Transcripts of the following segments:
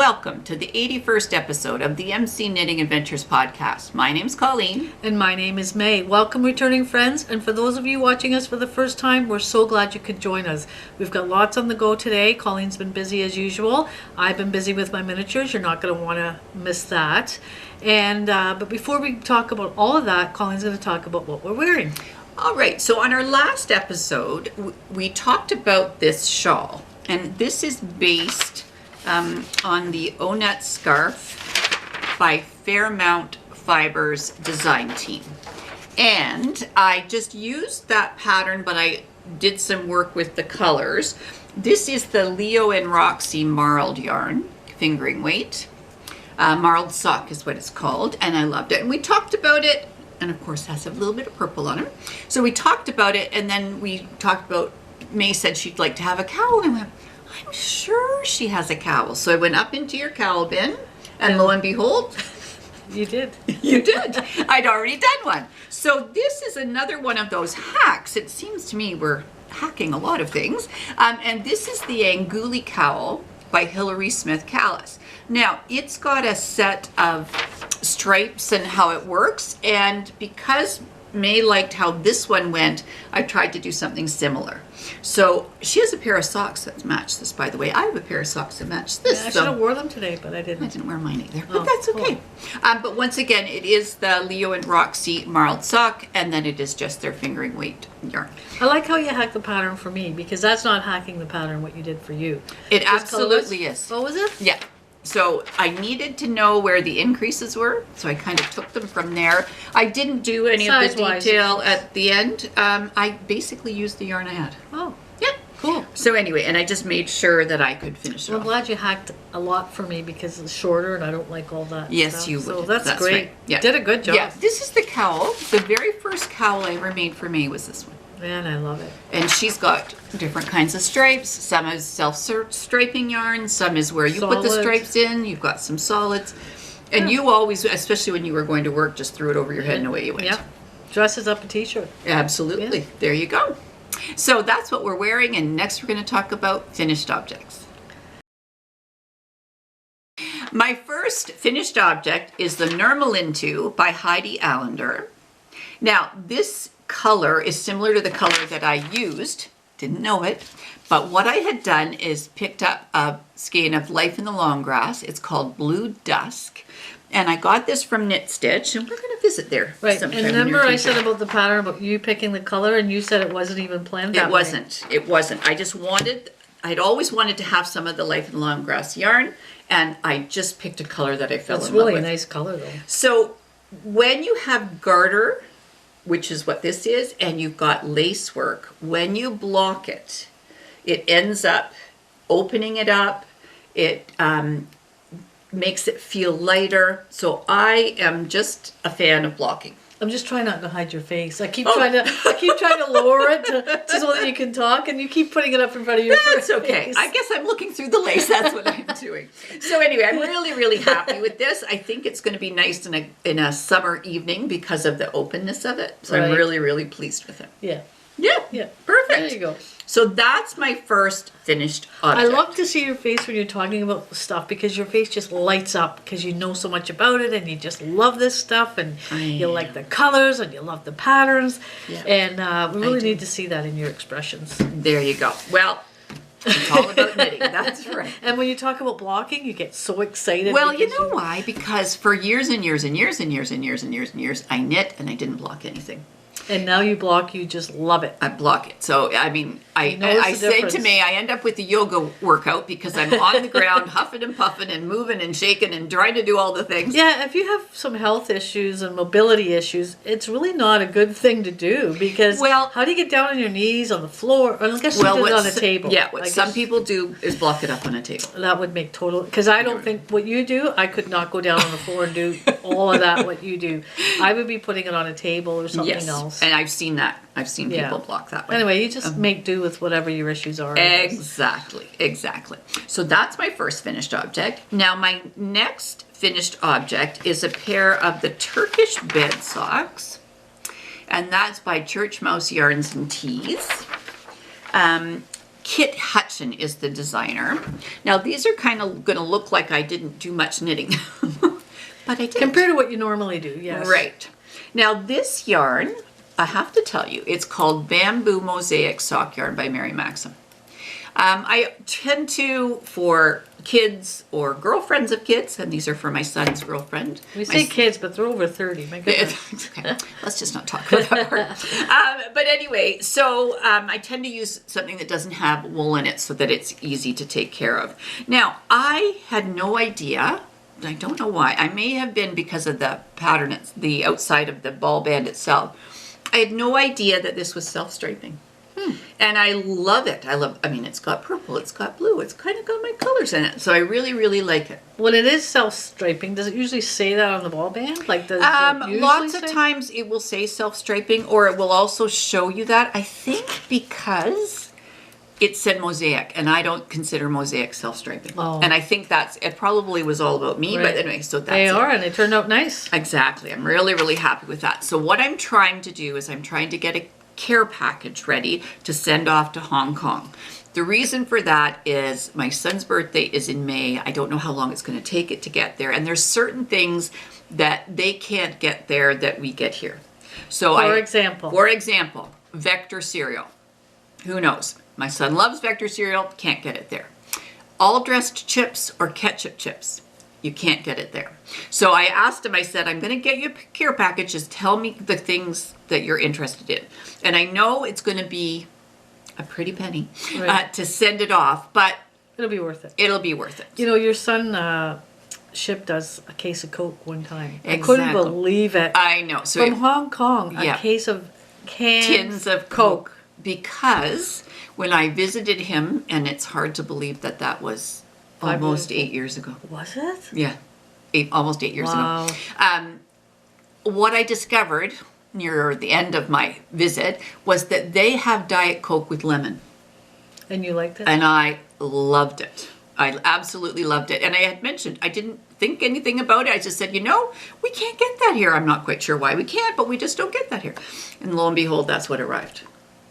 Welcome to the 81st episode of the MC Knitting Adventures podcast. My name's Colleen. And my name is May. Welcome, returning friends. And for those of you watching us for the first time, we're so glad you could join us. We've got lots on the go today. Colleen's been busy as usual. I've been busy with my miniatures. You're not going to want to miss that. And but before we talk about all of that, Colleen's going to talk about what we're wearing. All right, so on our last episode, we talked about this shawl. And this is based on the Onete scarf by Fairmount Fibers design team. And I just used that pattern, but I did some work with the colors. This is the Leo and Roxy Marled yarn, fingering weight. Marled sock is what it's called, and I loved it. And we talked about it, and of course it has a little bit of purple on it. So we talked about it, and then we talked about, May said she'd like to have a cowl, and I went, I'm sure she has a cowl. So I went up into your cowl bin, and lo and behold, you did. You did. I'd already done one. So this is another one of those hacks. It seems to me we're hacking a lot of things. And this is the Anguli cowl by Hilary Smith Callis. Now, it's got a set of stripes and how it works. And because May liked how this one went, I tried to do something similar. So she has a pair of socks that match this, by the way. I have a pair of socks that match this. Yeah, I should have wore them today, but I didn't. I didn't wear mine either, but that's okay. Cool. But once again, it is the Leo and Roxy Marled sock, and then it is just their fingering weight yarn. I like how you hacked the pattern for me, because that's not hacking the pattern what you did for you. It absolutely is. What was it? Yeah. So I needed to know where the increases were, so I kind of took them from there. I didn't do any of the detail at the end. I basically used the yarn I had. Oh, yeah, cool. So anyway, and I just made sure that I could finish it Well, I'm off. glad you hacked a lot for me because it's shorter and I don't like all that Yes, stuff. you would. So that's great. Right. Yeah. Did a good job. Yeah, this is the cowl. The very first cowl I ever made for May was this one. Man, I love it. And she's got different kinds of stripes. Some is self-striping yarn. Some is where you put the stripes in. You've got some solids. And you always, especially when you were going to work, just threw it over your head and away you went. Yeah. Dresses up a t-shirt. Absolutely. Yeah. There you go. So that's what we're wearing. And next we're going to talk about finished objects. My first finished object is the Nurmilintu by Heidi Alander. Now, this color is similar to the color that I used, didn't know it, but what I had done is picked up a skein of Life in the Long Grass. It's called Blue Dusk, and I got this from Knit Stitch, and we're going to visit there. Right, and remember I said about the pattern, about you picking the color, and you said it wasn't even planned that way. It wasn't. I just I'd always wanted to have some of the Life in the Long Grass yarn, and I just picked a color that I fell in love with. It's really a nice color, though. So when you have garter, which is what this is, and you've got lace work, when you block it, it ends up opening it up. It makes it feel lighter. So I am just a fan of blocking. I'm just trying not to hide your face. I keep trying to lower it to so that you can talk, and you keep putting it up in front of your face. That's okay. I guess I'm looking through the lace. That's what I'm doing. So anyway, I'm really, really happy with this. I think it's going to be nice in a summer evening because of the openness of it. So I'm really, really pleased with it. Yeah. Yeah. Perfect. There you go. So that's my first finished object. I love to see your face when you're talking about the stuff, because your face just lights up because you know so much about it and you just love this stuff, and you like the colors and you love the patterns. Yeah. And we really need to see that in your expressions. There you go. Well, it's all about knitting. That's right. And when you talk about blocking, you get so excited. Well, you know why? Because for years and years and years and years and years and years and years, I knit and I didn't block anything. And now you block, you just love it. I block it. So, I mean, I say to May, I end up with a yoga workout because I'm on the ground huffing and puffing and moving and shaking and trying to do all the things. Yeah, if you have some health issues and mobility issues, it's really not a good thing to do, because how do you get down on your knees on the floor? Or I guess you do it on a table. Yeah, what some people do is block it up on a table. That would make total, because I don't think what you do, I could not go down on the floor and do all of that, what you do. I would be putting it on a table or something else. And I've seen that. I've seen people block that way. Anyway, you just make do with whatever your issues are. Exactly. So that's my first finished object. Now my next finished object is a pair of the Turkish bed socks, and that's by Church Mouse Yarns and Tees. Hutchin is the designer. Now these are kind of going to look like I didn't do much knitting, but I did. Compared to what you normally do, yes. Right. Now this yarn, I have to tell you, it's called Bamboo Mosaic Sock Yarn by Mary Maxim. I tend to, for kids or girlfriends of kids, and these are for my son's girlfriend. We say kids, but they're over 30. My goodness. Okay. Let's just not talk about that part. But anyway, so I tend to use something that doesn't have wool in it so that it's easy to take care of. Now, I had no idea. I don't know why. I may have been because of the pattern, the outside of the ball band itself. I had no idea that this was self-striping. And I love it. I mean, it's got purple, it's got blue, it's kind of got my colors in it. So I really, really like it. When it is self-striping, does it usually say that on the ball band? Like, does it usually lots say? of times it will say self-striping, or it will also show you that. I think because it said Mosaic, and I don't consider Mosaic self-striping. Oh. And I think it probably was all about me, Right. but anyway, so that's They it. are, and they turned out nice. Exactly. I'm really, really happy with that. So what I'm trying to do is I'm trying to get a care package ready to send off to Hong Kong. The reason for that is my son's birthday is in May. I don't know how long it's going to take it to get there. And there's certain things that they can't get there that we get here. So For example, Vector cereal. Who knows? My son loves Vector cereal, can't get it there. All dressed chips or ketchup chips. You can't get it there. So I asked him, I said, I'm going to get you a care package. Just tell me the things that you're interested in. And I know it's going to be a pretty penny Right. to send it off, but it'll be worth it. it'll be worth it. You know, your son shipped us a case of Coke one time. Exactly. I couldn't believe it. I know. So From Hong Kong, Yeah. a case of tins of Coke. Because when I visited him, and it's hard to believe that that was almost 8 years ago. Was it? Yeah, almost 8 years Wow. ago. What I discovered near the end of my visit was that they have Diet Coke with lemon. And you liked it? And I loved it. I absolutely loved it. And I had mentioned, I didn't think anything about it. I just said, we can't get that here. I'm not quite sure why we can't, but we just don't get that here. And lo and behold, that's what arrived.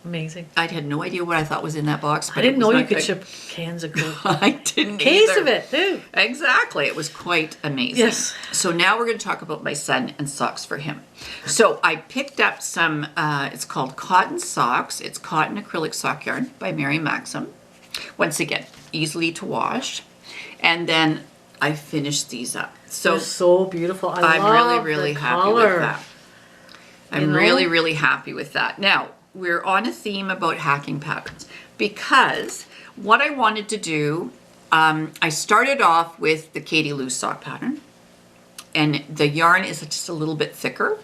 Amazing. I had no idea what I thought was in that box. But I didn't it was know you not could good. ship cans of Coke. I didn't Case either. of it, too. Exactly. It was quite amazing. Yes. So now we're going to talk about my son and socks for him. So I picked up some, it's called Cotton Socks. It's cotton acrylic sock yarn by Mary Maxim. Once again, easily to wash. And then I finished these up. So They're so beautiful. I'm love really the happy color. with that. I'm You know? really, really happy with that. Now, we're on a theme about hacking patterns because what I wanted to do, I started off with the Katy loose sock pattern, and the yarn is just a little bit thicker.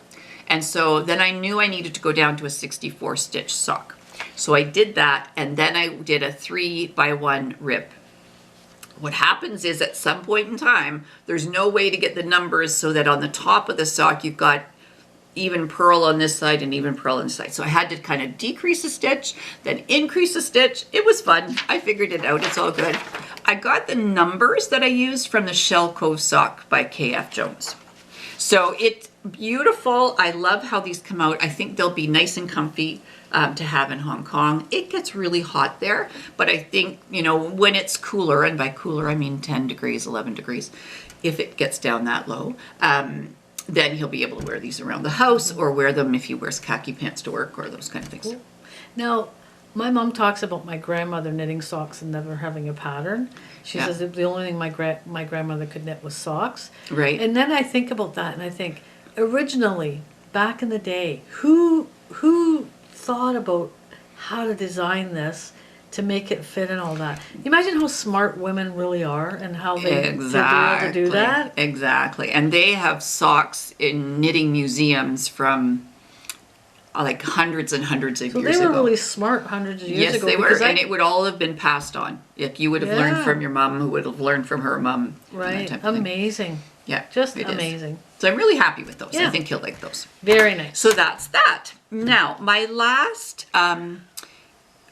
And so then I knew I needed to go down to a 64 stitch sock. So I did that, and then I did a 3x1 rib. What happens is at some point in time, there's no way to get the numbers so that on the top of the sock, you've got even purl on this side and even purl on this side. So I had to kind of decrease a stitch, then increase a stitch. It was fun. I figured it out. It's all good. I got the numbers that I used from the Shell Cove sock by KF Jones. So it's beautiful. I love how these come out. I think they'll be nice and comfy to have in Hong Kong. It gets really hot there, but I think, when it's cooler, and by cooler I mean 10 degrees, 11 degrees, if it gets down that low, then he'll be able to wear these around the house or wear them if he wears khaki pants to work or those kind of things. Now, my mom talks about my grandmother knitting socks and never having a pattern. She Yeah. says that the only thing my grandmother could knit was socks. Right. And then I think about that and I think, originally, back in the day, who thought about how to design this to make it fit and all that? Imagine how smart women really are and how they to be able to do that. Exactly. And they have socks in knitting museums from like hundreds and hundreds of So years they were ago. really smart hundreds of years Yes, ago. they were, because and it would all have been passed on. Like you would have learned Yeah. from your mom, who would have learned from her mom. and that Right, type of thing. amazing. Yeah, Just it is. amazing. So I'm really happy with those. I Yeah. think you'll like those. Very nice. So that's that. Now, my last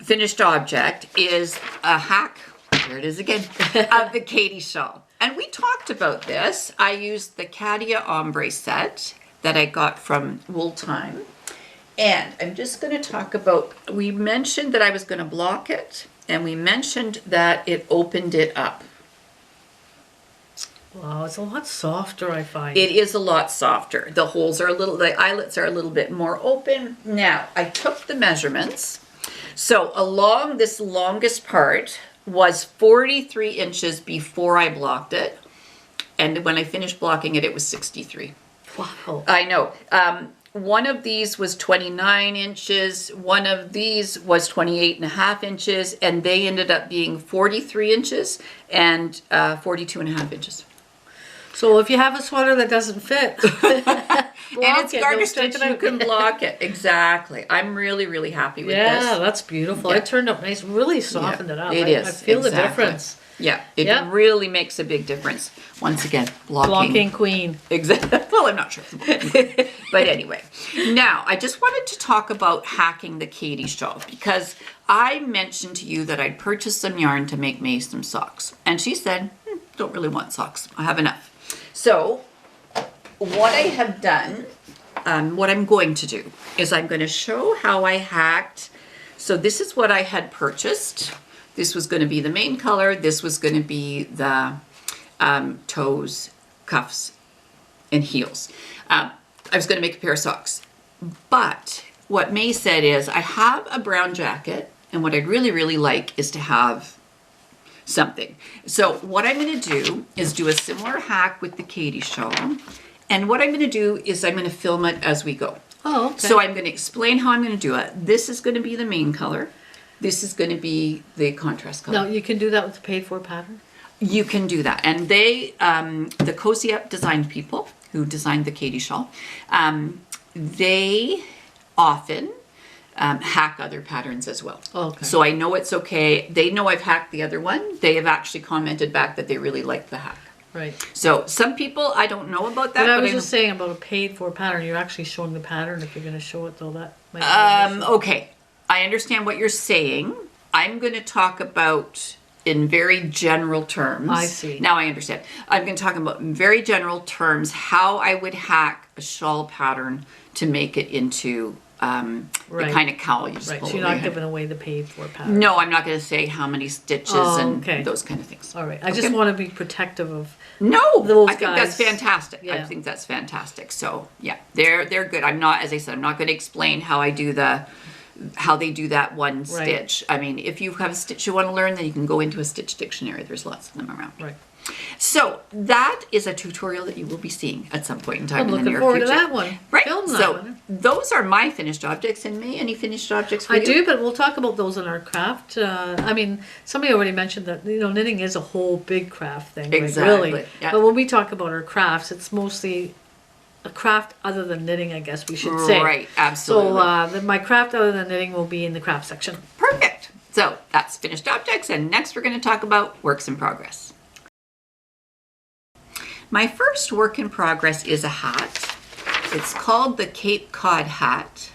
finished object is a hack, here it is again, of the Katy shawl. And we talked about this. I used the Cadia Ombre set that I got from Wooltime. And I'm just going to talk about, we mentioned that I was going to block it and we mentioned that it opened it up. Wow, it's a lot softer, I find. It is a lot softer. The holes are the eyelets are a little bit more open. Now, I took the measurements. So along this longest part was 43 inches before I blocked it. And when I finished blocking it, it was 63. Wow. I know. One of these was 29 inches. One of these was 28 and a half inches. And they ended up being 43 inches and 42 and a half inches. So if you have a sweater that doesn't fit, And it's garter don't stitch, stick it you out. can block it. Exactly. I'm really, really happy with this. Yeah, that's beautiful. Yeah. It turned up nice, really softened it up. It I is. feel the exactly. difference. Yeah, it Yeah. really makes a big difference. Once again, blocking. Blocking queen. Exactly. Well, I'm not sure. But anyway, now I just wanted to talk about hacking the Katy shawl because I mentioned to you that I'd purchased some yarn to make May some socks. And she said, don't really want socks. I have enough. So what I have done, what I'm going to do is I'm going to show how I hacked. So this is what I had purchased. This was going to be the main color. This was going to be the toes, cuffs, and heels. I was going to make a pair of socks. But what May said is, I have a brown jacket, and what I'd really, really like is to have something. So what I'm going to do is do a similar hack with the Katy shawl. And what I'm going to do is I'm going to film it as we go. Oh, okay. So I'm going to explain how I'm going to do it. This is going to be the main color. This is going to be the contrast color. Now, you can do that with the paid-for pattern? You can do that. And they, the Cozy Up design people who designed the Katy shawl, they often hack other patterns as well. Okay. So I know it's okay. They know I've hacked the other one. They have actually commented back that they really like the hack. Right. So some people, I don't know about that. But I but was just saying about a paid-for pattern. You're actually showing the pattern. If you're going to show it, though, that might be an issue. Okay, I understand what you're saying. I'm going to talk about in very general terms. I see. Now I understand. I'm going to talk about in very general terms how I would hack a shawl pattern to make it into the Right. kind of cowl you just Right, pull so you're over not your head. giving away the paid-for pattern. No, I'm not going to say how many stitches Oh, and okay. those kind of things. All right. I just want to be protective of... No, Those I think that's guys. fantastic. I Yeah. think that's fantastic. So yeah, they're good. I'm not, as I said, I'm not going to explain how I do how they do that one Right. stitch. I mean, if you have a stitch you want to learn, then you can go into a stitch dictionary. There's lots of them around. Right. So that is a tutorial that you will be seeing at some point in time I'm in the looking near forward future. to that one. Right. Film that So one. those are my finished objects. And May, any finished objects for I you? do, but we'll talk about those in our craft. I mean, somebody already mentioned that, knitting is a whole big craft thing. Like, Exactly, really. yeah. But when we talk about our crafts, it's mostly a craft other than knitting, I guess we should say. Right, absolutely. So my craft other than knitting will be in the craft section. Perfect. So that's finished objects. And next we're going to talk about works in progress. My first work in progress is a hat. It's called the Cape Cod Hat,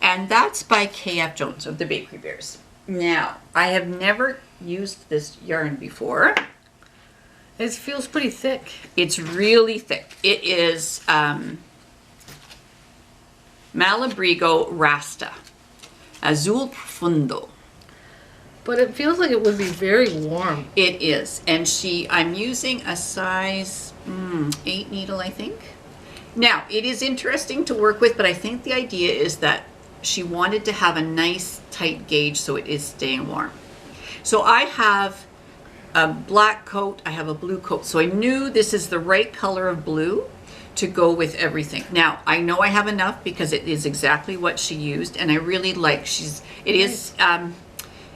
and that's by KF Jones of the Bakery Bears. Now, I have never used this yarn before. It feels pretty thick. It's really thick. It is Malabrigo Rasta, Azul Profundo. But it feels like it would be very warm. It is, and I'm using a size 8 needle, I think. Now, it is interesting to work with, but I think the idea is that she wanted to have a nice tight gauge so it is staying warm. So I have a black coat, I have a blue coat, so I knew this is the right color of blue to go with everything. Now, I know I have enough because it is exactly what she used, and I really like,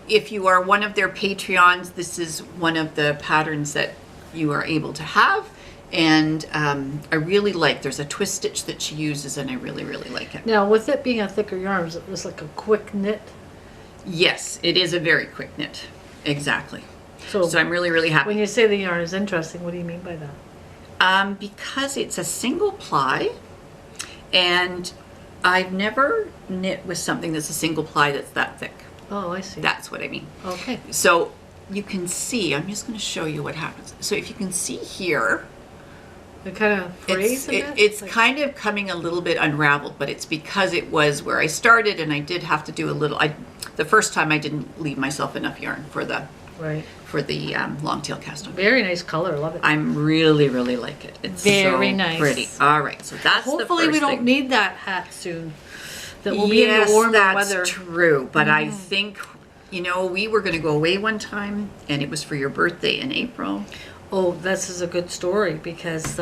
if you are one of their Patreons, this is one of the patterns that you are able to have. And I really like, there's a twist stitch that she uses and I really, really like it. Now, with it being a thicker yarn, is it just like a quick knit? Yes, it is a very quick knit. Exactly. So I'm really, really happy. when you say the yarn is interesting, what do you mean by that? Because it's a single ply and I've never knit with something that's a single ply that's that thick. Oh, I see. That's what I mean. Okay. So you can see, I'm just going to show you what happens. So if you can see here, It kind of frays a bit? It's kind of coming a little bit unraveled, but it's because it was where I started, and I did have to do a little. The first time I didn't leave myself enough yarn for the long tail cast on. Very nice color, love it. I'm really like it. It's very so nice. Pretty. All right, so that's hopefully the first thing. we don't need that hat soon. That will be in the warmer that's weather. True, but I think we were going to go away one time, and it was for your birthday in April. Oh, this is a good story because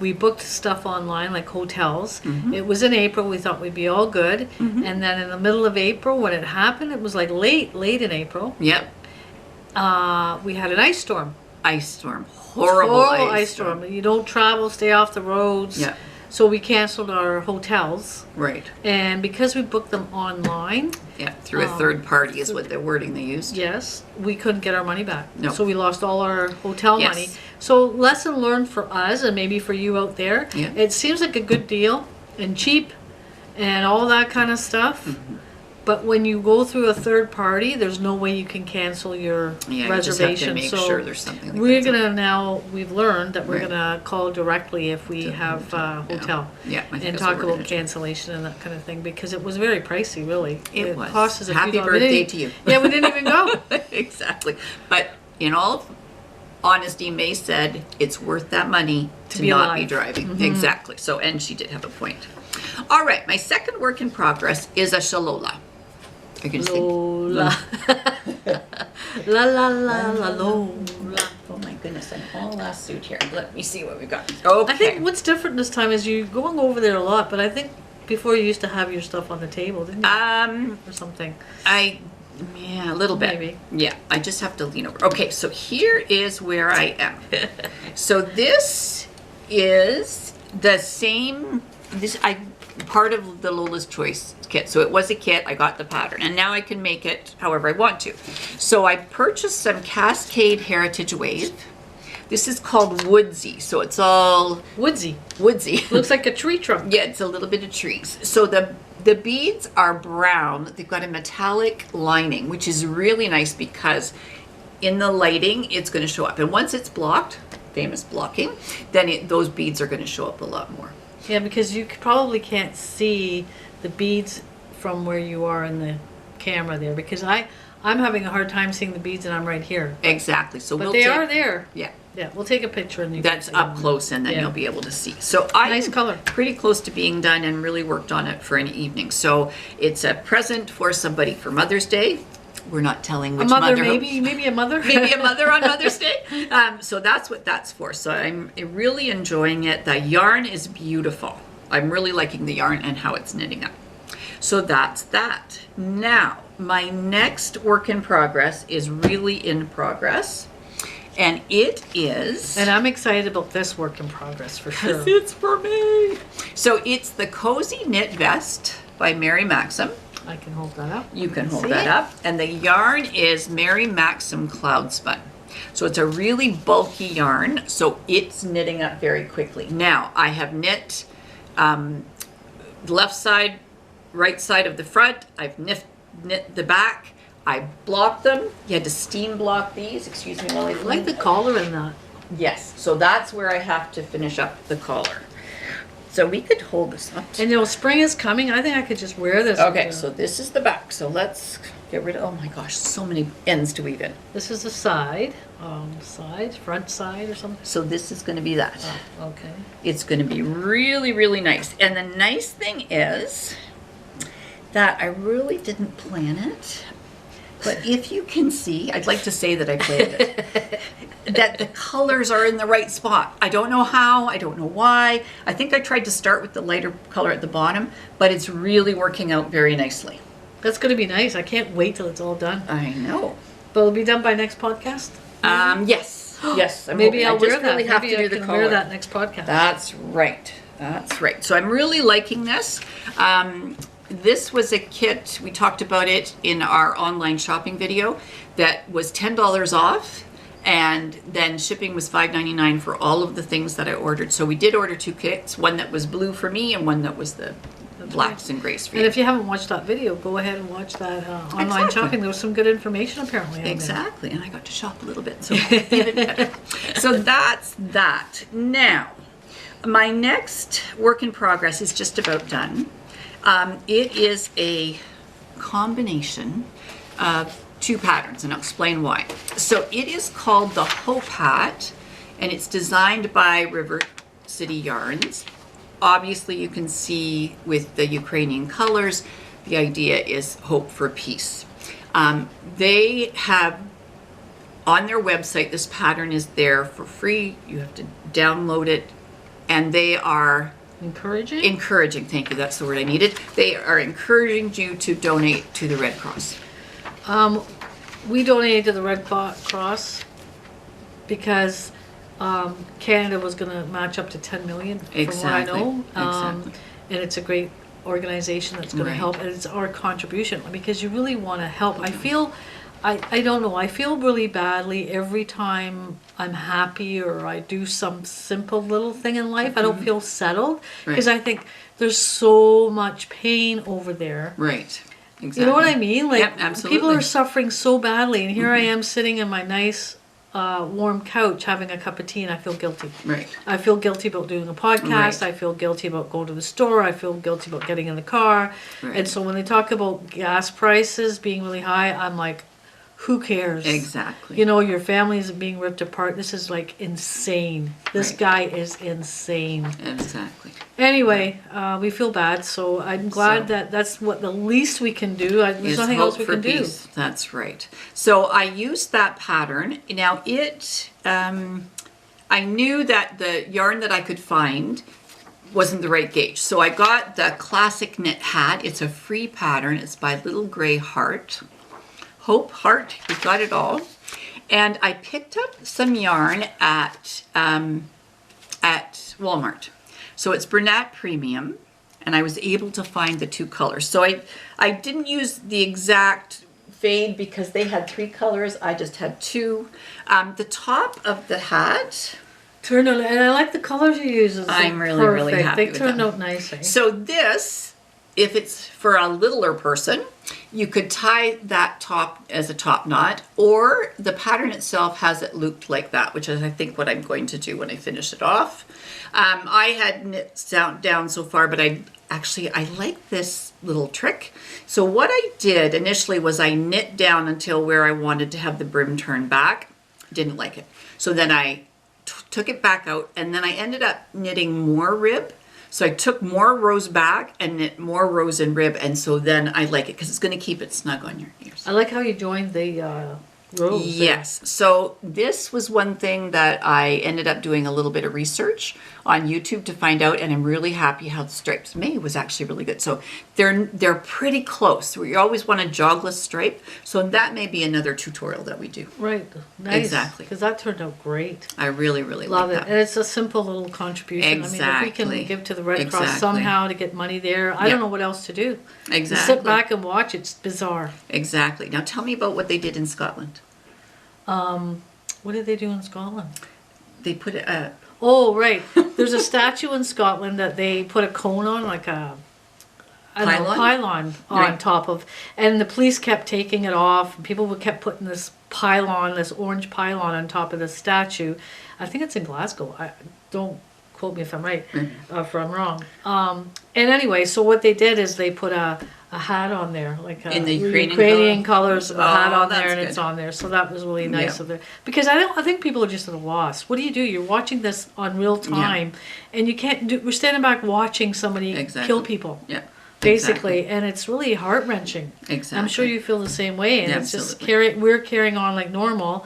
we booked stuff online, like hotels. It was in April. We thought we'd be all good. And then in the middle of April, when it happened, it was like late in April. Yep. We had an ice storm. Horrible ice storm. You don't travel, stay off the roads. Yeah. So we canceled our hotels. Right. And because we booked them online. Yeah, through a third party is what the wording they used. Yes, we couldn't get our money back. No. So we lost all our hotel money. So lesson learned for us and maybe for you out there. Yeah. It seems like a good deal and cheap and all that kind of stuff. But when you go through a third party, there's no way you can cancel your reservation. You just have to make sure there's something like we're that. gonna now. We've learned that we're gonna call directly if we have a hotel. Yeah, I think and that's talk what we're about cancellation and that kind of thing because it was very pricey, really. It was. Cost us a Happy few birthday to you. Yeah, we didn't even go. Exactly. But in all honesty, May said it's worth that money to be not alive. be driving. Exactly. So, and she did have a point. All right, my second work in progress is a Shalola. Are you going to sing? Lola. La la la la Lola. Oh my goodness, I'm all last suit here. Let me see what we've got. Okay. I think what's different this time is you're going over there a lot, but I think before you used to have your stuff on the table, didn't you? Or something. Yeah, a little bit. Maybe. Yeah, I just have to lean over. Okay, so here is where I am. So this is the same, part of the Lola's Choice kit. So it was a kit, I got the pattern, and now I can make it however I want to. So I purchased some Cascade Heritage Wave. This is called Woodsy, so it's all Woodsy. Looks like a tree trunk. Yeah, it's a little bit of trees. So the beads are brown. They've got a metallic lining, which is really nice because in the lighting, it's going to show up. And once it's blocked, famous blocking, then those beads are going to show up a lot more. Yeah, because you probably can't see the beads from where you are in the camera there. Because I'm having a hard time seeing the beads, and I'm right here. Exactly. So but they are there. Yeah. Yeah, we'll take a picture and you that's can up close, and then you'll be able to see. So nice color. Pretty close to being done, and really worked on it for an evening. So it's a present for somebody for Mother's Day. We're not telling which mother. Maybe a mother. Maybe a mother on Mother's Day. So that's what that's for. So I'm really enjoying it. The yarn is beautiful. I'm really liking the yarn and how it's knitting up. So that's that. Now, my next work in progress is really in progress. And it is... And I'm excited about this work in progress for sure. It's for me. So it's the Cozy Knit Vest by Mary Maxim. I can hold that up. You can hold that up. And the yarn is Mary Maxim Cloud Spun. So it's a really bulky yarn, so it's knitting up very quickly. Now, I have knit left side, right side of the front. I've knit the back. I blocked them. You had to steam block these. Excuse me while I like the collar in that. Yes, so that's where I have to finish up the collar. So we could hold this up. And spring is coming. I think I could just wear this. Okay, so this is the back. So let's get rid of, oh my gosh, so many ends to weave in. This is the side, front side or something. So this is going to be that. Oh, okay. It's going to be really, really nice. And the nice thing is that I really didn't plan it. But if you can see, I'd like to say that I planned it, that the colors are in the right spot. I don't know how, I don't know why. I think I tried to start with the lighter color at the bottom, but it's really working out very nicely. That's going to be nice. I can't wait till it's all done. I know. But it'll be done by next podcast? Yes. Yes. Maybe I'll wear just that. really have Maybe to do I the can color. wear that next podcast. That's right. That's right. So I'm really liking this. This was a kit, we talked about it in our online shopping video, that was $10 off, and then shipping was $5.99 for all of the things that I ordered. So we did order 2 kits, one that was blue for me and one that was the blacks and grays for you. And if you haven't watched that video, go ahead and watch that online shopping. There was some good information apparently on Exactly, and I got to shop a little bit, so even better. So that's that. Now, My next work in progress is just about done. It is a combination of two patterns, and I'll explain why. So it is called the Cod Hat, and it's designed by River City Yarns. Obviously, you can see with the Ukrainian colors, the idea is hope for peace. They have on their website, this pattern is there for free. You have to download it, and they are encouraging. Thank you, that's the word I needed. They are encouraging you to donate to the Red Cross. We donated to the Red Cross because Canada was going to match up to 10 million, from what I know. Exactly. And it's a great organization that's going to help, and it's our contribution because you really want to help. I feel, I don't know, I feel really badly every time I'm happy or I do some simple little thing in life. I don't feel settled because I think there's so much pain over there. Right. Exactly. You know what I mean? Like, absolutely. People are suffering so badly, and here I am sitting in my nice warm couch having a cup of tea, and I feel guilty. Right. I feel guilty about doing a podcast. I feel guilty about going to the store. I feel guilty about getting in the car. And so when they talk about gas prices being really high, I'm like, who cares? Exactly. You know, your family is being ripped apart. This is like insane. This guy is insane. Exactly. Anyway, we feel bad, so I'm glad that that's what the least we can do. There's nothing else we can do. That's right. So I used that pattern. Now I knew that the yarn that I could find wasn't the right gauge. So I got the classic knit hat. It's a free pattern. It's by Little Grey Heart. Hope, Heart, we got it all. And I picked up some yarn at Walmart. So it's Bernat Premium, and I was able to find the two colors. So I didn't use the exact fade because they had 3 colors. I just had 2. The top of the hat turned out, and I like the colors you use. I'm really happy with them. They turned out nicely. So this, if it's for a littler person, you could tie that top as a top knot, or the pattern itself has it looped like that, which is I think what I'm going to do when I finish it off. I had knit down so far, but I like this little trick. So what I did initially was I knit down until where I wanted to have the brim turn back. Didn't like it. So then I took it back out, and then I ended up knitting more rib. So I took more rows back and knit more rows in rib, and so then I like it because it's going to keep it snug on your ears. I like how you joined the rows. Yes. So this was one thing that I ended up doing a little bit of research on YouTube to find out, and I'm really happy how the stripes. May was actually really good. So they're pretty close. We always want a jogless stripe, so that may be another tutorial that we do. Right. Nice. Exactly. Because that turned out great. I really love like it. that. And it's a simple little contribution. Exactly. I mean, if we can give to the Red Cross somehow to get money there, I don't know what else to do. Exactly. Sit back and watch. It's bizarre. Exactly. Now tell me about what they did in Scotland. What did they do in Scotland? They put it. Oh, right. There's a statue in Scotland that they put a cone on, like a pylon on top of, and the police kept taking it off. People kept putting this orange pylon on top of the statue. I think it's in Glasgow. Don't quote me if I'm right, if I'm wrong. And anyway, so what they did is they put a hat on there, like in the Ukrainian colors, a hat on there, and good. it's on there. So that was really nice of them. Because I think people are just at a loss. What do? You're watching this on real time, and you can't do. We're standing back watching somebody kill people. Yeah. Basically, and it's really heart wrenching. Exactly. I'm sure you feel the same way, and it's just we're carrying on like normal.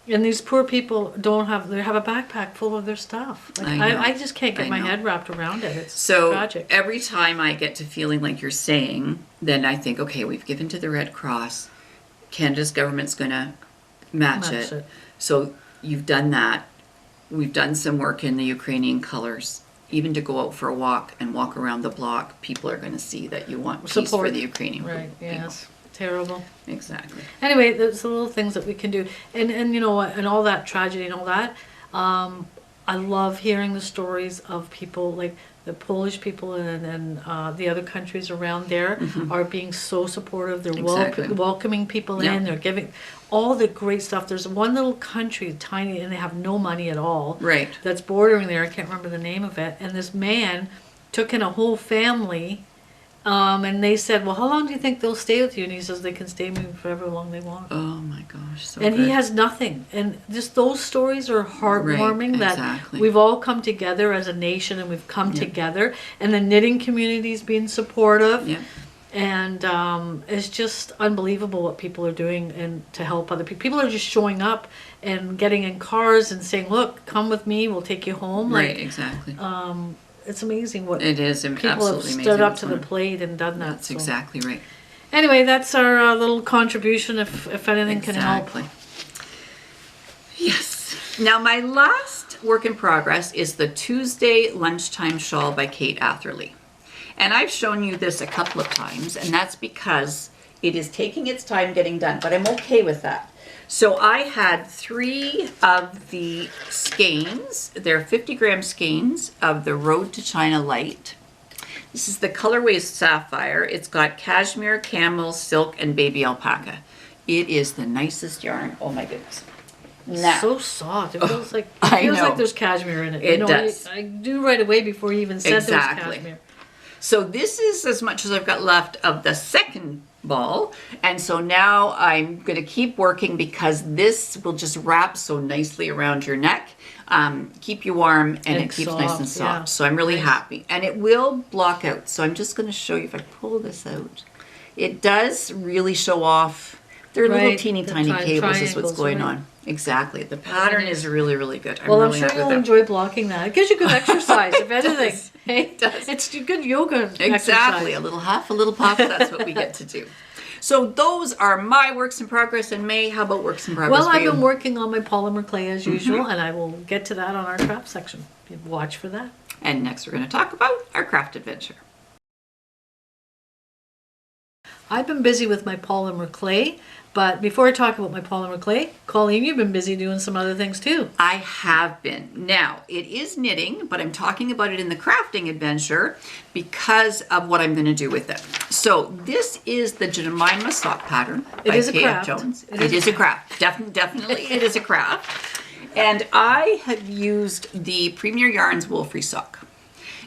And these poor people they have a backpack full of their stuff. Like, I just can't get my head wrapped around it. It's tragic. Every time I get to feeling like you're saying, then I think, okay, we've given to the Red Cross. Canada's government's going to match it. So you've done that. We've done some work in the Ukrainian colors. Even to go out for a walk and walk around the block, people are going to see that you want peace for the Ukrainian people. Right, yes. Terrible. Exactly. Anyway, there's the little things that we can do, and you know what, and all that tragedy and all that. I love hearing the stories of people like the Polish people and the other countries around there are being so supportive. They're Exactly. welcoming people Yeah. in. They're giving all the great stuff. There's one little country, tiny, and they have no money at all. Right. That's bordering there. I can't remember the name of it. And this man took in a whole family. And they said, well, how long do you think they'll stay with you? And he says they can stay with me for however long they want. Oh my gosh, so And good. he has nothing. And just those stories are heartwarming, Right, that exactly. we've all come together as a nation and we've come together. And the knitting community's been supportive. Yeah. And it's just unbelievable what people are doing and to help other people. People are just showing up and getting in cars and saying, look, come with me, we'll take you home. Right, Like, exactly. it's amazing what It is people have absolutely amazing. stood up what's to the going on. plate and done that. That's so. exactly right. Anyway, that's our little contribution if anything can help. Exactly. Yes. Now my last work in progress is the Tuesday Lunchtime Shawl by Kate Atherley. And I've shown you this a couple of times, and that's because it is taking its time getting done, but I'm okay with that. So I had 3 of the skeins. They're 50-gram skeins of the Road to China Light. This is the colorway Sapphire. It's got cashmere, camel, silk, and baby alpaca. It is the nicest yarn. Oh my goodness. Now, So soft. It feels like I know. there's cashmere in it. It does. I knew right away before you even said Exactly. there was cashmere. so this is as much as I've got left of the second ball. And so now I'm going to keep working because this will just wrap so nicely around your neck, keep you warm, and it keeps nice and soft, soft. yeah. So I'm really Nice. happy. And it will block out. So I'm just going to show you if I pull this out. It does really show off. They're little Right, teeny the tiny cables is what's triangles, going right. on. Exactly. The pattern is really, really good. Well, I'm really sure happy you'll with that. enjoy blocking that. It gives you good exercise, if anything. does. Hey? It does. It's good yoga Exactly. exercise. A little huff, a little puff. That's what we get to do. So those are my works in progress. And May, how about works in progress Well, for I've you? been working on my polymer clay as usual, and I will get to that on our craft section. Watch for that. And next we're going to talk about our craft adventure. I've been busy with my polymer clay, but before I talk about my polymer clay, Colleen, you've been busy doing some other things too. I have been. Now, it is knitting, but I'm talking about it in the crafting adventure because of what I'm going to do with it. So this is the Jemima sock pattern by is a K.F. craft. Jones. It It is is a craft. Definitely it is a craft. And I have used the Premier Yarns Wool Free Sock.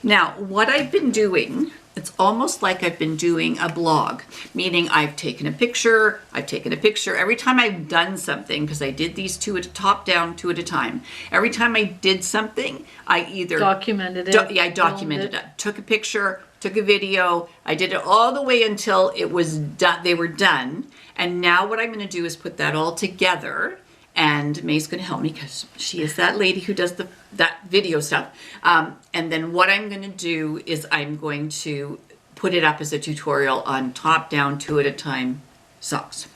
Now, what I've been doing, it's almost like I've been doing a blog, meaning I've taken a picture. Every time I've done something, because I did these two at a top down, 2 at a time. Every time I did something, I either Documented it. I documented it. Took a picture, took a video. I did it all the way until it was done. They were done. And now what I'm going to do is put that all together. And May's going to help me because she is that lady who does that video stuff. And then what I'm going to do is I'm going to put it up as a tutorial on top down, 2 at a time socks.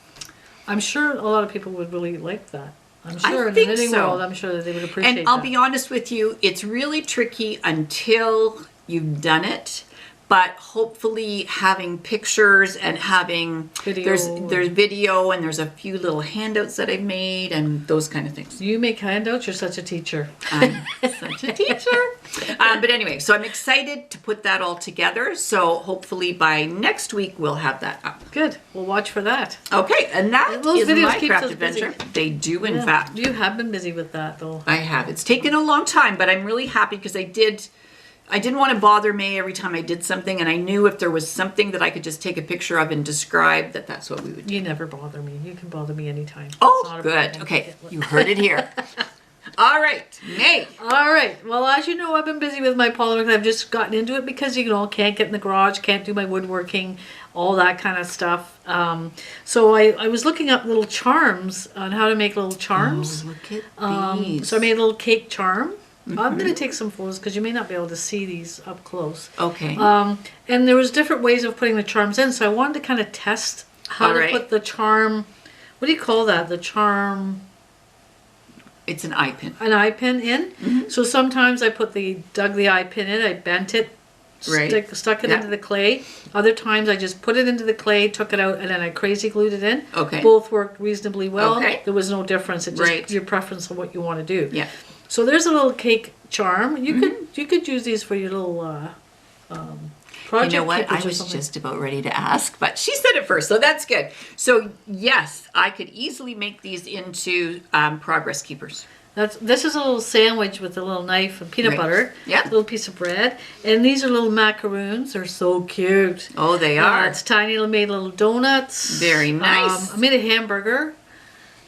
I'm sure a lot of people would really like that. I'm sure in the think knitting so. world, I'm sure that they would appreciate And I'll that. be honest with you, it's really tricky until you've done it. But hopefully having pictures and having Video. there's video and there's a few little handouts that I've made and those kind of things. You make handouts, you're such a teacher. I'm such a teacher. But anyway, so I'm excited to put that all together. So hopefully by next week we'll have that up. Good. We'll watch for that. Okay, and that Those is videos my keeps craft us busy. adventure. They do in Yeah. fact. You have been busy with that though. I have. It's taken a long time, but I'm really happy because I didn't want to bother May every time I did something, and I knew if there was something that I could just take a picture of and describe that's what we would do. You never bother me. You can bother me anytime. It's Oh, not a good. problem. Okay, you heard it here. All right, May. All right. Well, as you know, I've been busy with my polymer. I've just gotten into it because, can't get in the garage, can't do my woodworking, all that kind of stuff. So I was looking up little charms on how to make little charms. Oh, look at these. So I made a little cake charm. I'm going to take some photos because you may not be able to see these up close. Okay. And there was different ways of putting the charms in, so I wanted to kind of test how All to right. put the charm. What do you call that? The charm, It's an eye pin. an eye pin in. Mm-hmm. So sometimes I dug the eye pin in, I bent it, Right. stuck it Yeah. into the clay. Other times I just put it into the clay, took it out, and then I crazy glued it in. Okay. Both worked reasonably well. Okay. There was no difference. It just Right. your preference of what you want to do. Yeah. So there's a little cake charm. You could you could use these for your little project. You know what? keepers I or was something. just about ready to ask, but she said it first, so that's good. So yes, I could easily make these into progress keepers. This is a little sandwich with a little knife and peanut Right. butter. Yeah. A little piece of bread. And these are little macaroons. They're so cute. Oh, they are. It's tiny. I made little donuts. Very nice. I made a hamburger.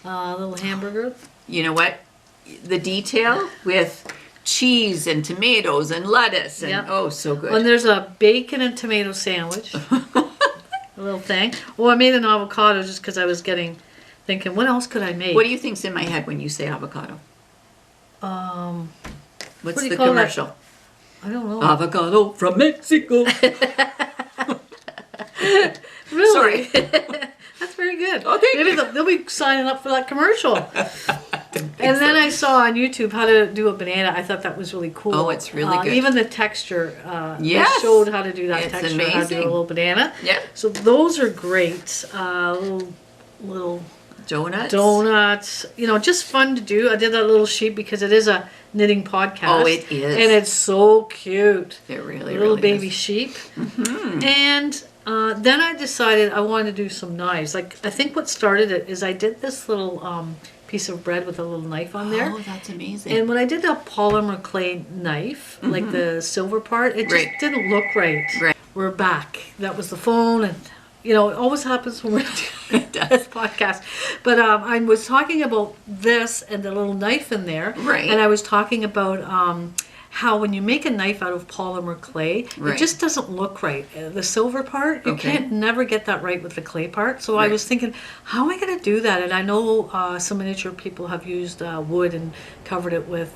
A little hamburger. You know what? The detail with cheese and tomatoes and lettuce and Yep. oh, so good. And there's a bacon and tomato sandwich. A little thing. Oh, I made an avocado just because I was thinking, what else could I make? What do you think's in my head when you say avocado? What's what do you the call that? commercial? I don't know. Avocado from Mexico. Really? Sorry. That's very good. Oh, thank Maybe you. they'll be signing up for that commercial. And then I saw on YouTube how to do a banana. I thought that was really cool. Oh, it's really good. Even the texture. Yes. They showed how to do that It's texture, how to do amazing. a little banana. Yeah. So those are great. Little donuts. You know, just fun to do. I did that little sheet because it is a knitting podcast. Oh, it is. And it's so cute. It really, Little really baby is. sheep. And then I decided I wanted to do some knives. Like, I think what started it is I did this little piece of bread with a little knife on there. Oh, that's amazing. And when I did the polymer clay knife, like the silver part, it just Right. didn't look right. Right. We're back. That was the phone, and you know, it always happens when we're doing this podcast. But I was talking about this and the little knife in there. Right. And I was talking about how when you make a knife out of polymer clay, Right. it just doesn't look right. The silver part, you Okay. can't never get that right with the clay part. So I Right. was thinking, how am I going to do that? And I know some miniature people have used wood and covered it with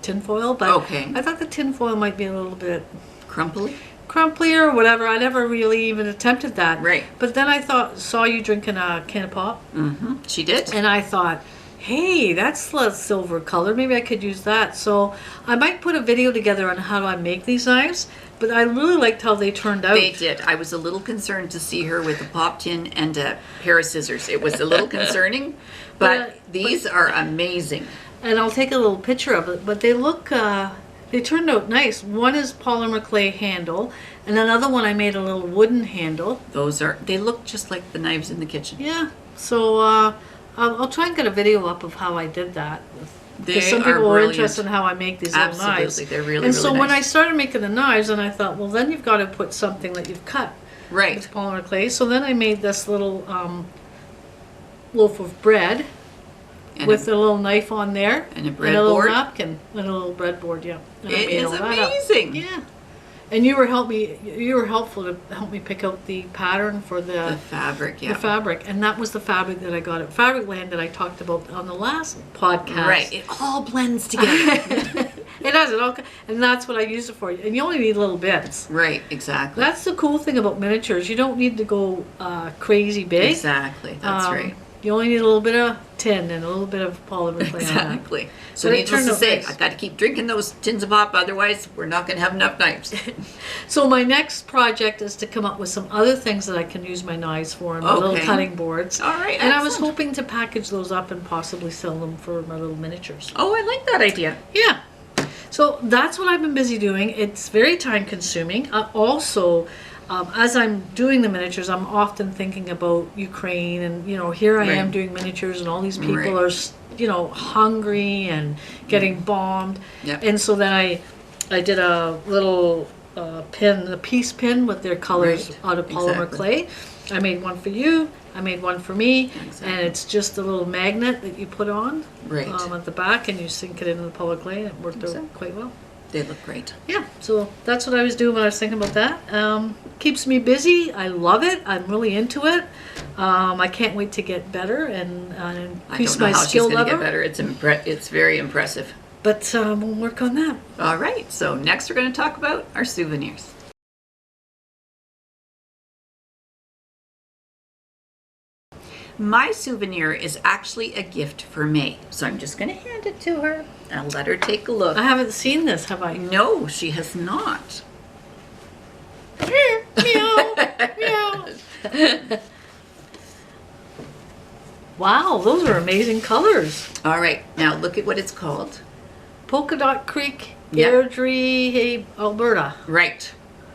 tin foil, but Okay. I thought the tin foil might be a little bit Crumply? crumplier or whatever. I never really even attempted that. Right. But then I saw you drinking a can of pop, She did? and I thought, hey, that's the silver color. Maybe I could use that. So I might put a video together on how do I make these knives. But I really liked how they turned out. They did. I was a little concerned to see her with a pop tin and a pair of scissors. It was a little concerning, but these are amazing. And I'll take a little picture of it. But they look, they turned out nice. One is polymer clay handle, and another one I made a little wooden handle. They look just like the knives in the kitchen. Yeah. So I'll try and get a video up of how I did that. Because They some are people are brilliant. interested in how I make these little knives. Absolutely. They're really, And really so when I nice. started making the knives, and I thought, well, then you've got to put something that you've cut Right. with polymer clay. So then I made this little loaf of bread And with a little knife on there. And a And a little breadboard. napkin. And a little breadboard, yeah. And I It made is all that up. amazing. Yeah. And you were helpful to help me pick out the pattern for The fabric, yeah. the fabric, and that was the fabric that I got at Fabricland that I talked about on the last podcast. Right. It all blends together. It does. It all, and that's what I used it for. And you only need little bits. Right, exactly. That's the cool thing about miniatures. You don't need to go crazy big. Exactly. That's right. You only need a little bit of tin and a little bit of polymer clay on it. Exactly. So But it needless turned to out say, nice. I've got to keep drinking those tins of pop, otherwise we're not going to have enough knives. So my next project is to come up with some other things that I can use my knives for, and my little Okay. cutting boards. All right, And I was excellent. hoping to package those up and possibly sell them for my little miniatures. Oh, I like that idea. Yeah. So that's what I've been busy doing. It's very time consuming. Also, as I'm doing the miniatures, I'm often thinking about Ukraine, and here I am Right. doing miniatures, and all these people Right. are hungry and getting bombed. Yep. And so then I did a little pin, a peace pin with their colors Right. out of polymer Exactly. clay. I made one for you. I made one for me, Exactly. and it's just a little magnet that you put on Right. at the back, and you sink it into the polymer clay, and it worked Exactly. out quite well. They look great. Yeah, so that's what I was doing when I was thinking about that. Keeps me busy. I love it. I'm really into it. I can't wait to get better and I increase don't know my how she's skill going to level. get better. It's very impressive. But we'll work on that. All right. So next we're going to talk about our souvenirs. My souvenir is actually a gift for May. So I'm just going to hand it to her. I'll let her take a look. I haven't seen this, have I? No, she has not. Meow, meow. Wow, those are amazing colors. All right. Now look at what it's called. Polka Dot Creek Yeah. Airdrie, Alberta. Right.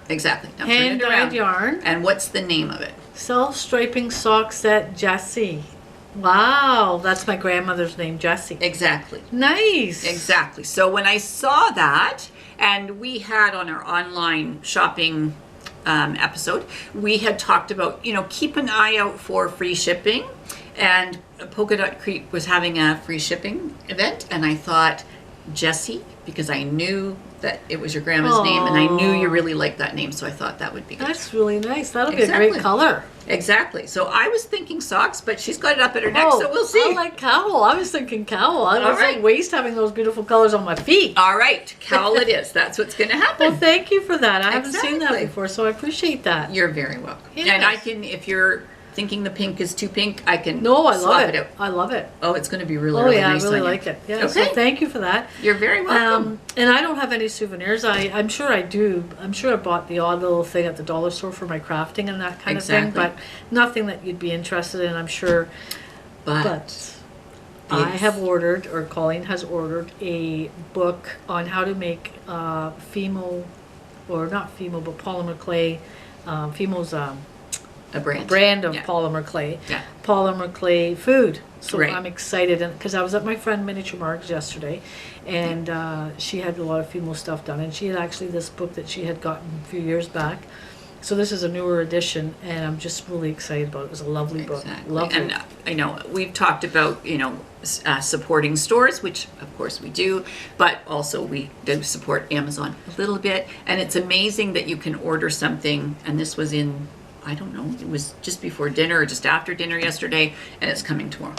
Exactly. Now turn it Hand-dyed around. yarn. And what's the name of it? Self-striping sock set, Jessie. Wow, that's my grandmother's name, Jessie. Exactly. Nice. Exactly. So when I saw that, and we had on our online shopping episode, we had talked about, keep an eye out for free shipping. And Polka Dot Creek was having a free shipping event. And I thought, Jessie, because I knew that it was your grandma's name, and I knew you really liked that name, so I thought that would be good. That's really nice. That'll be a Exactly. great color. Exactly. So I was thinking socks, but she's got it up at her neck, so we'll see. I like cowl. I was thinking cowl. I was right. like waste having those beautiful colors on my feet. All right, cowl it is. That's what's going to happen. Well, thank you for that. I haven't seen that Exactly. before, so I appreciate that. You're very welcome. Yes. And I can, if you're thinking the pink is too pink, I can No, I love swap it. out. I love it. Oh, it's going to be really, Oh really yeah, nice I really on you. like it. Yeah, Okay. so thank you for that. You're very welcome. And I don't have any souvenirs. I'm sure I do. I'm sure I bought the odd little thing at the dollar store for my crafting and that kind of thing, Exactly. but nothing that you'd be interested in, I'm sure. But I Yes. have ordered, or Colleen has ordered, a book on how to make Fimo, or not Fimo, but polymer clay. Fimo's a brand. brand of Yeah. polymer clay. Yeah. Polymer clay food. So Right. I'm excited, because I was at my friend Miniature Marks yesterday, and she had a lot of Fimo stuff done, and she had actually this book that she had gotten a few years back. So this is a newer edition, and I'm just really excited about it. It was a lovely book. Exactly. Lovely. And I know we've talked about, supporting stores, which of course we do, but also we do support Amazon a little bit. And it's amazing that you can order something, and this was in, I don't know, it was just before dinner or just after dinner yesterday, and it's coming tomorrow.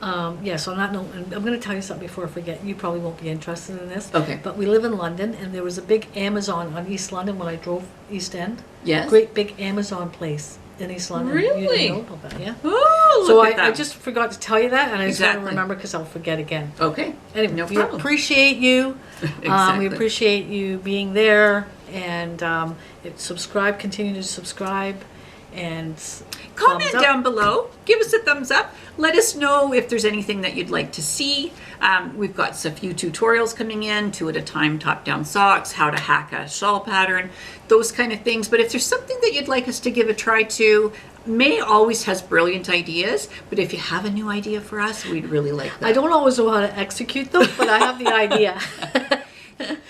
So on that note, and I'm going to tell you something before I forget. You probably won't be interested in this. Okay. But we live in London, and there was a big Amazon on East London when I drove East End. Yes. Great big Amazon place in East London. You Really? didn't know about that, yeah? Oh, So look at I that. just forgot to tell you that, and I just want Exactly. to remember because I'll forget again. Okay. Anyway, No we problem. appreciate you. Exactly. We appreciate you being there, and subscribe. Continue to subscribe, and Comment thumbs up. down below. Give us a thumbs up. Let us know if there's anything that you'd like to see. We've got a few tutorials coming in, 2 at a time top-down socks, how to hack a shawl pattern, those kind of things. But if there's something that you'd like us to give a try to, May always has brilliant ideas, but if you have a new idea for us, we'd really like that. I don't always know how to execute them, but I have the idea.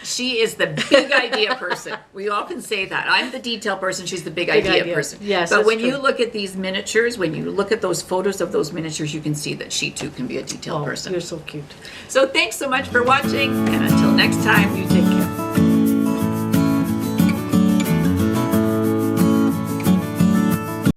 She is the big idea person. We often say that. I'm the detail person. She's the big idea person. Yes, But that's when true. you look at these miniatures, when you look at those photos of those miniatures, you can see that she too can be a detail Oh, person. you're so cute. So thanks so much for watching, and until next time, You take care.